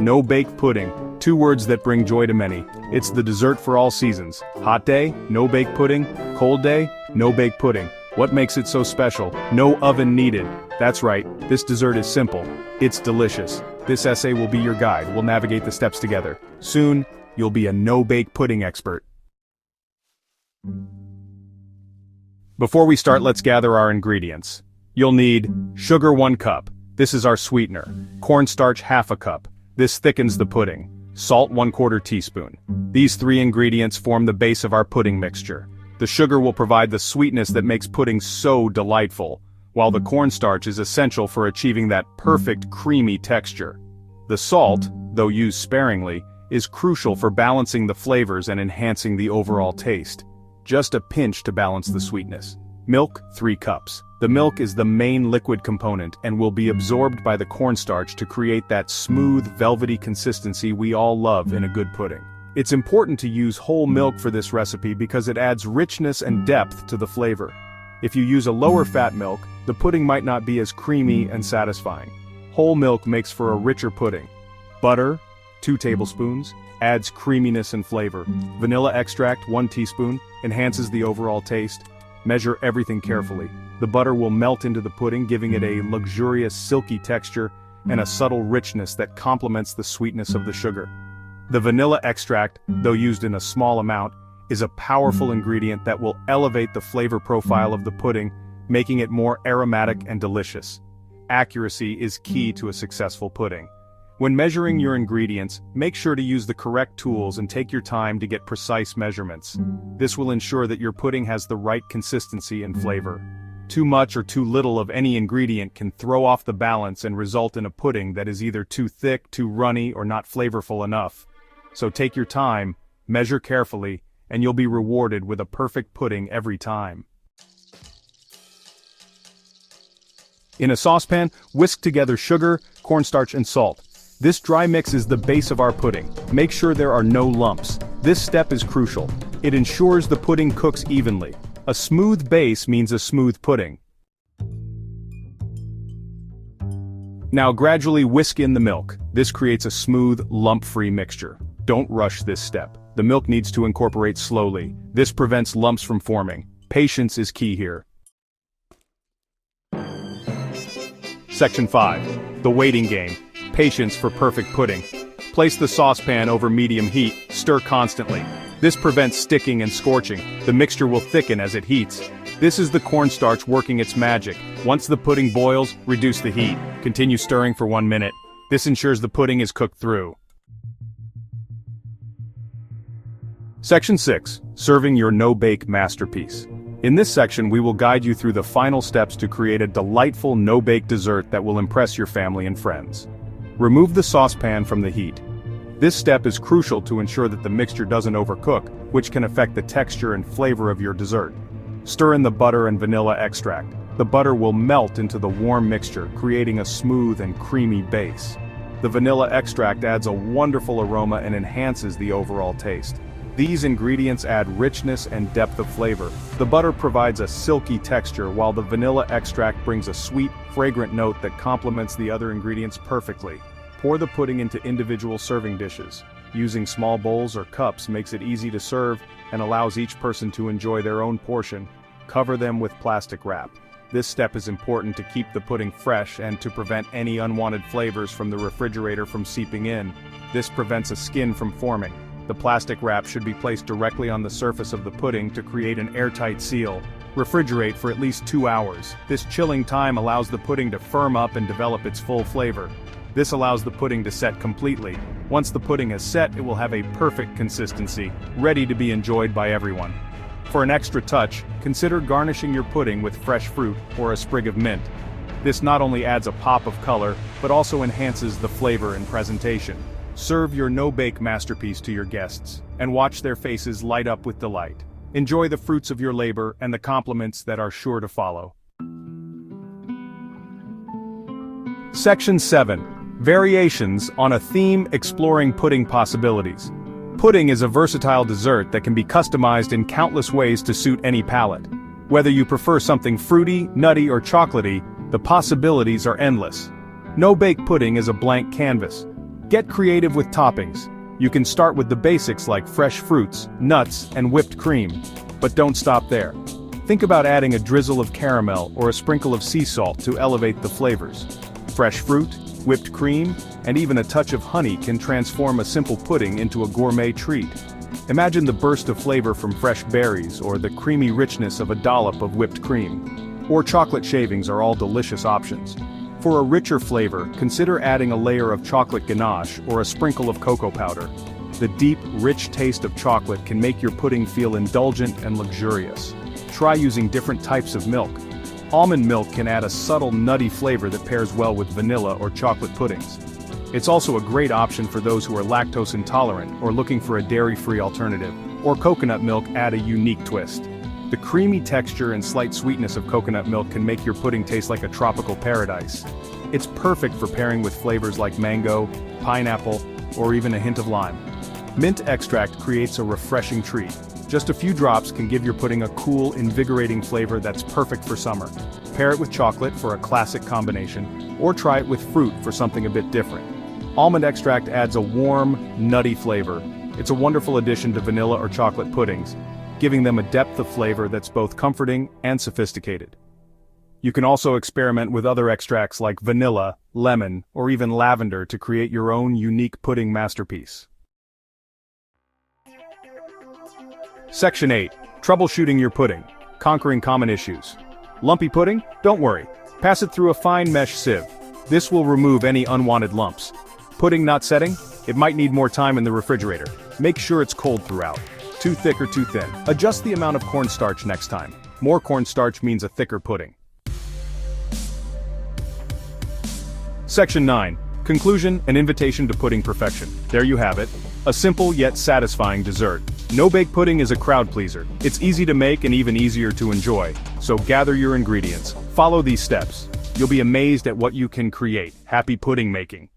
No-bake pudding, two words that bring joy to many. It's the dessert for all seasons. Hot day, no-bake pudding. Cold day, no-bake pudding. What makes it so special? No oven needed. That's right, this dessert is simple. It's delicious. This essay will be your guide. We'll navigate the steps together. Soon, you'll be a no-bake pudding expert. Before we start, let's gather our ingredients. You'll need sugar 1 cup. This is our sweetener. Cornstarch half a cup. This thickens the pudding. Salt 1/4 teaspoon. These 3 ingredients form the base of our pudding mixture. The sugar will provide the sweetness that makes pudding so delightful, while the cornstarch is essential for achieving that perfect creamy texture. The salt, though used sparingly, is crucial for balancing the flavors and enhancing the overall taste. Just a pinch to balance the sweetness. Milk 3 cups. The milk is the main liquid component and will be absorbed by the cornstarch to create that smooth, velvety consistency we all love in a good pudding. It's important to use whole milk for this recipe because it adds richness and depth to the flavor. If you use a lower fat milk, the pudding might not be as creamy and satisfying. Whole milk makes for a richer pudding. Butter, 2 tablespoons, adds creaminess and flavor. Vanilla extract, 1 teaspoon, enhances the overall taste. Measure everything carefully. The butter will melt into the pudding, giving it a luxurious, silky texture and a subtle richness that complements the sweetness of the sugar. The vanilla extract, though used in a small amount, is a powerful ingredient that will elevate the flavor profile of the pudding, making it more aromatic and delicious. Accuracy is key to a successful pudding. When measuring your ingredients, make sure to use the correct tools and take your time to get precise measurements. This will ensure that your pudding has the right consistency and flavor. Too much or too little of any ingredient can throw off the balance and result in a pudding that is either too thick, too runny, or not flavorful enough. So take your time, measure carefully, and you'll be rewarded with a perfect pudding every time. In a saucepan, whisk together sugar, cornstarch, and salt. This dry mix is the base of our pudding. Make sure there are no lumps. This step is crucial. It ensures the pudding cooks evenly. A smooth base means a smooth pudding. Now gradually whisk in the milk. This creates a smooth, lump-free mixture. Don't rush this step. The milk needs to incorporate slowly. This prevents lumps from forming. Patience is key here. Section 5. The waiting game. Patience for perfect pudding. Place the saucepan over medium heat, stir constantly. This prevents sticking and scorching. The mixture will thicken as it heats. This is the cornstarch working its magic. Once the pudding boils, reduce the heat. Continue stirring for 1 minute. This ensures the pudding is cooked through. Section 6. Serving your no-bake masterpiece. In this section, we will guide you through the final steps to create a delightful no-bake dessert that will impress your family and friends. Remove the saucepan from the heat. This step is crucial to ensure that the mixture doesn't overcook, which can affect the texture and flavor of your dessert. Stir in the butter and vanilla extract. The butter will melt into the warm mixture, creating a smooth and creamy base. The vanilla extract adds a wonderful aroma and enhances the overall taste. These ingredients add richness and depth of flavor. The butter provides a silky texture while the vanilla extract brings a sweet, fragrant note that complements the other ingredients perfectly. Pour the pudding into individual serving dishes. Using small bowls or cups makes it easy to serve and allows each person to enjoy their own portion. Cover them with plastic wrap. This step is important to keep the pudding fresh and to prevent any unwanted flavors from the refrigerator from seeping in. This prevents a skin from forming. The plastic wrap should be placed directly on the surface of the pudding to create an airtight seal. Refrigerate for at least 2 hours. This chilling time allows the pudding to firm up and develop its full flavor. This allows the pudding to set completely. Once the pudding is set, it will have a perfect consistency, ready to be enjoyed by everyone. For an extra touch, consider garnishing your pudding with fresh fruit or a sprig of mint. This not only adds a pop of color, but also enhances the flavor and presentation. Serve your no-bake masterpiece to your guests, and watch their faces light up with delight. Enjoy the fruits of your labor and the compliments that are sure to follow. Section 7. Variations on a theme exploring pudding possibilities. Pudding is a versatile dessert that can be customized in countless ways to suit any palate. Whether you prefer something fruity, nutty, or chocolatey, the possibilities are endless. No-bake pudding is a blank canvas. Get creative with toppings. You can start with the basics like fresh fruits, nuts, and whipped cream. But don't stop there. Think about adding a drizzle of caramel or a sprinkle of sea salt to elevate the flavors. Fresh fruit, whipped cream, and even a touch of honey can transform a simple pudding into a gourmet treat. Imagine the burst of flavor from fresh berries or the creamy richness of a dollop of whipped cream. Or chocolate shavings are all delicious options. For a richer flavor, consider adding a layer of chocolate ganache or a sprinkle of cocoa powder. The deep, rich taste of chocolate can make your pudding feel indulgent and luxurious. Try using different types of milk. Almond milk can add a subtle nutty flavor that pairs well with vanilla or chocolate puddings. It's also a great option for those who are lactose intolerant or looking for a dairy-free alternative, or coconut milk add a unique twist. The creamy texture and slight sweetness of coconut milk can make your pudding taste like a tropical paradise. It's perfect for pairing with flavors like mango, pineapple, or even a hint of lime. Mint extract creates a refreshing treat. Just a few drops can give your pudding a cool, invigorating flavor that's perfect for summer. Pair it with chocolate for a classic combination, or try it with fruit for something a bit different. Almond extract adds a warm, nutty flavor. It's a wonderful addition to vanilla or chocolate puddings, giving them a depth of flavor that's both comforting and sophisticated. You can also experiment with other extracts like vanilla, lemon, or even lavender to create your own unique pudding masterpiece. Section 8. Troubleshooting your pudding. Conquering common issues. Lumpy pudding? Don't worry. Pass it through a fine mesh sieve. This will remove any unwanted lumps. Pudding not setting? It might need more time in the refrigerator. Make sure it's cold throughout. Too thick or too thin? Adjust the amount of cornstarch next time. More cornstarch means a thicker pudding. Section 9. Conclusion, an invitation to pudding perfection. There you have it. A simple yet satisfying dessert. No-bake pudding is a crowd pleaser. It's easy to make and even easier to enjoy. So gather your ingredients. Follow these steps. You'll be amazed at what you can create. Happy pudding making.